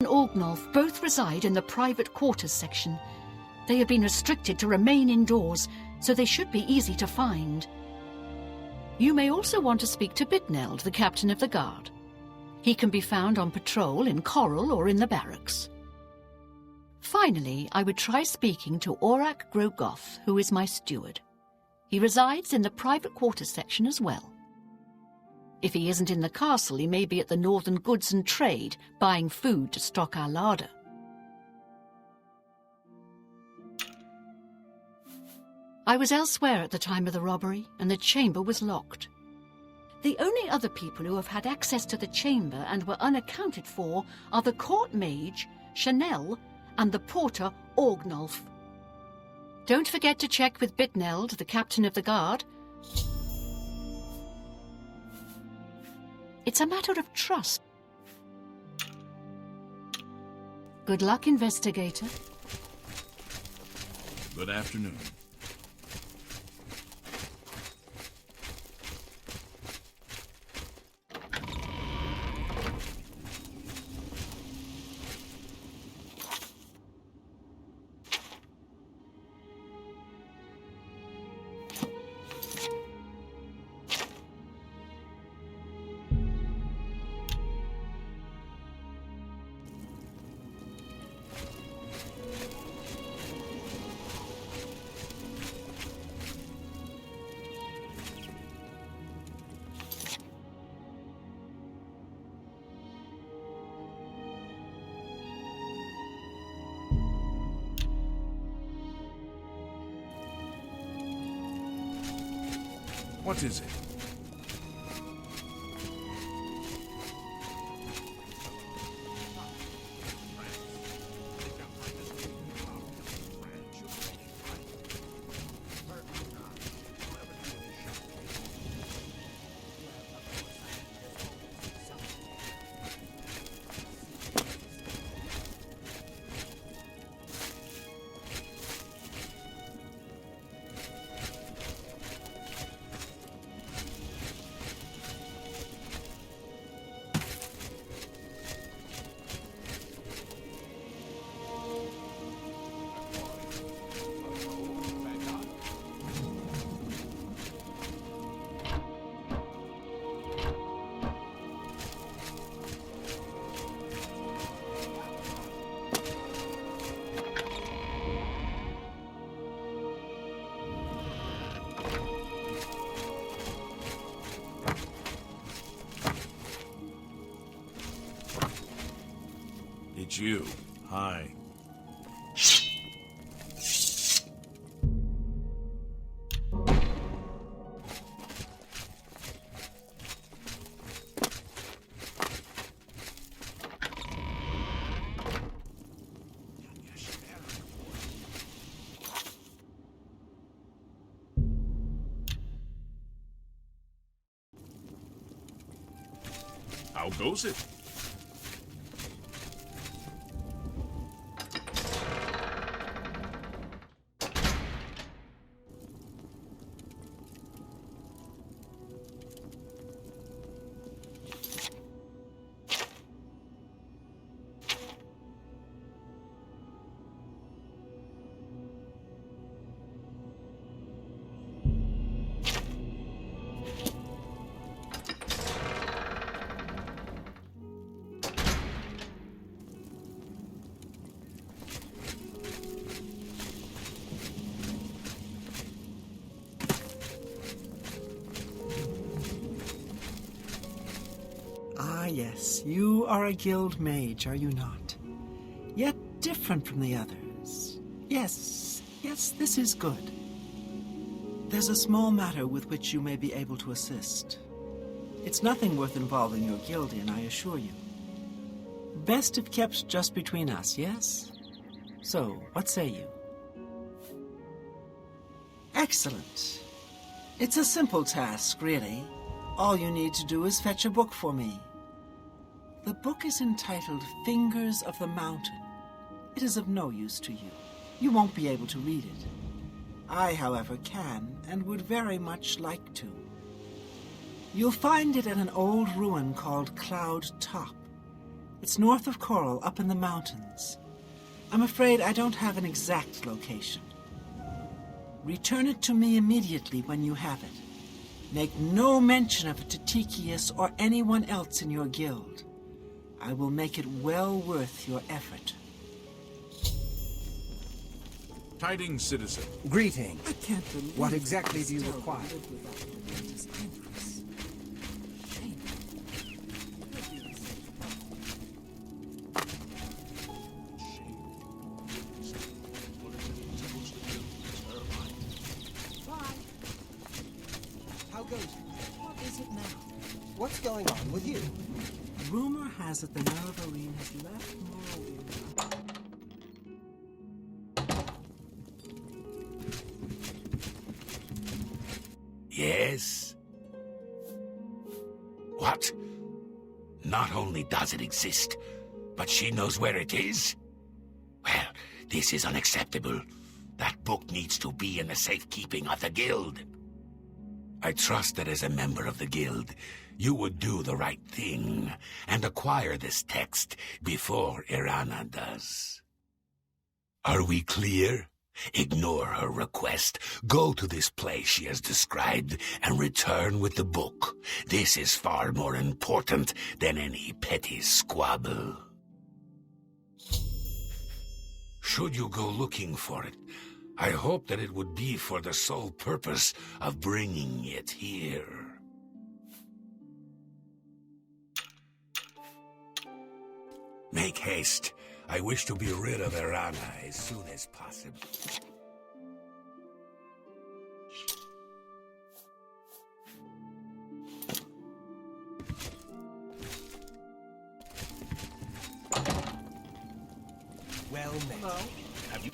and Orgnolf both reside in the private quarters section. They have been restricted to remain indoors, so they should be easy to find. You may also want to speak to Bitneld, the captain of the guard. He can be found on patrol in Coral or in the barracks. Finally, I would try speaking to Aurak Grogoth, who is my steward. He resides in the private quarters section as well. If he isn't in the castle, he may be at the Northern Goods and Trade, buying food to stock our larder. I was elsewhere at the time of the robbery, and the chamber was locked. The only other people who have had access to the chamber and were unaccounted for are the court mage, Chanel, and the porter, Orgnolf. Don't forget to check with Bitneld, the captain of the guard. It's a matter of trust. Good luck, investigator. Good afternoon. What is it? It's you. Hi. How goes it? Yes, you are a guild mage, are you not? Yet different from the others. Yes, this is good. There's a small matter with which you may be able to assist. It's nothing worth involving your guild in, I assure you. Best if kept just between us, yes? So, what say you? Excellent. It's a simple task, really. All you need to do is fetch a book for me. The book is entitled Fingers of the Mountain. It is of no use to you. You won't be able to read it. I, however, can and would very much like to. You'll find it at an old ruin called Cloud Top. It's north of Coral, up in the mountains. I'm afraid I don't have an exact location. Return it to me immediately when you have it. Make no mention of it to t.e.s or anyone else in your guild. I will make it well worth your effort. Tidings, citizen. Greetings. I can't believe What exactly do you still require? live without the latest empress. Shame. How goes it? What is it now? What's going on with you? Rumor has it the Neverwinter has left Morrowind. Yes? What? Not only does it exist, but she knows where it is? Well, this is unacceptable. That book needs to be in the safekeeping of the guild. I trust that as a member of the guild, you would do the right thing and acquire this text before Irana does. Are we clear? Ignore her request. Go to this place she has described and return with the book. This is far more important than any petty squabble. Should you go looking for it, I hope that it would be for the sole purpose of bringing it here. Make haste. I wish to be rid of Irana as soon as possible. Well met. Hello? Have you...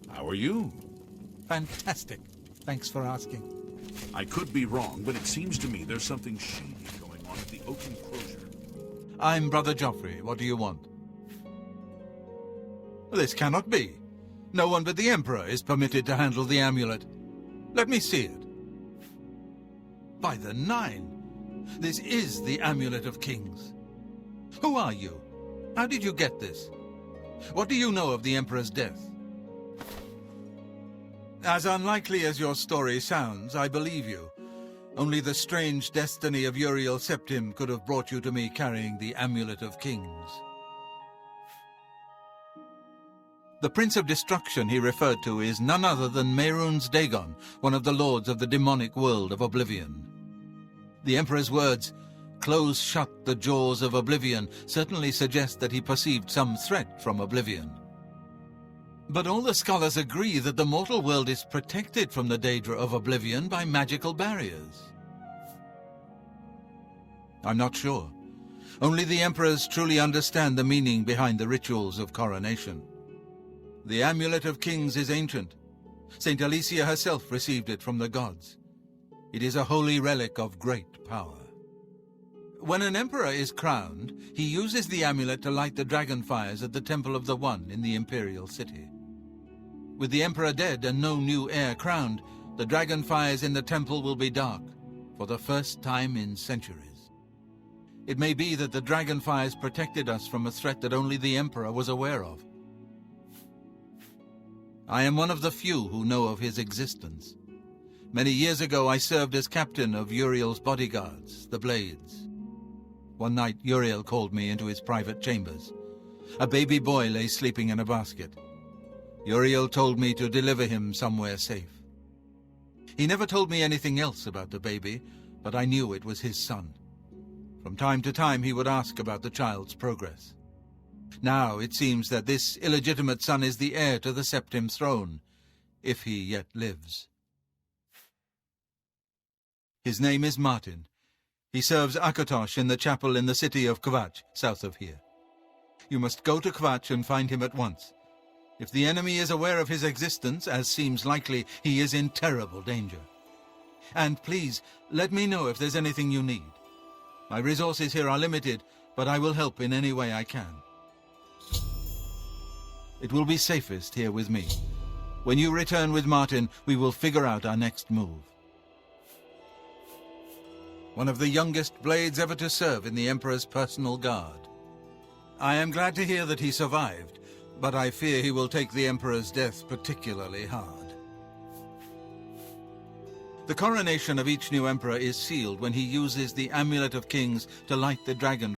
How are you? Fantastic. Thanks for asking. I could be wrong, but it seems to me there's something shady going on at the oak enclosure. I'm Brother Joffrey. What do you want? This cannot be. No one but the Emperor is permitted to handle the amulet. Let me see it. By the Nine! This is the Amulet of Kings. Who are you? How did you get this? What do you know of the Emperor's death? As unlikely as your story sounds, I believe you. Only the strange destiny of Uriel Septim could have brought you to me carrying the Amulet of Kings. The Prince of Destruction he referred to is none other than Mehrunes Dagon, one of the lords of the demonic world of Oblivion. The Emperor's words, "Close shut the jaws of Oblivion," certainly suggest that he perceived some threat from Oblivion. But all the scholars agree that the mortal world is protected from the danger of Oblivion by magical barriers. I'm not sure. Only the Emperors truly understand the meaning behind the rituals of coronation. The Amulet of Kings is ancient. Saint Alicia herself received it from the gods. It is a holy relic of great power. When an emperor is crowned, he uses the amulet to light the dragon fires at the Temple of the One in the imperial city. With the emperor dead and no new heir crowned, the dragon fires in the temple will be dark, for the first time in centuries. It may be that the dragon fires protected us from a threat that only the emperor was aware of. I am one of the few who know of his existence. Many years ago I served as captain of Uriel's bodyguards, the Blades. One night Uriel called me into his private chambers. A baby boy lay sleeping in a basket. Uriel told me to deliver him somewhere safe. He never told me anything else about the baby, but I knew it was his son. From time to time he would ask about the child's progress. Now it seems that this illegitimate son is the heir to the Septim throne, if he yet lives. His name is Martin. He serves Akatosh in the chapel in the city of Kvatch, south of here. You must go to Kvatch and find him at once. If the enemy is aware of his existence, as seems likely, he is in terrible danger. And please, let me know if there's anything you need. My resources here are limited, but I will help in any way I can. It will be safest here with me. When you return with Martin, we will figure out our next move. One of the youngest blades ever to serve in the Emperor's personal guard. I am glad to hear that he survived, but I fear he will take the Emperor's death particularly hard. The coronation of each new Emperor is sealed when he uses the Amulet of Kings to light the dragon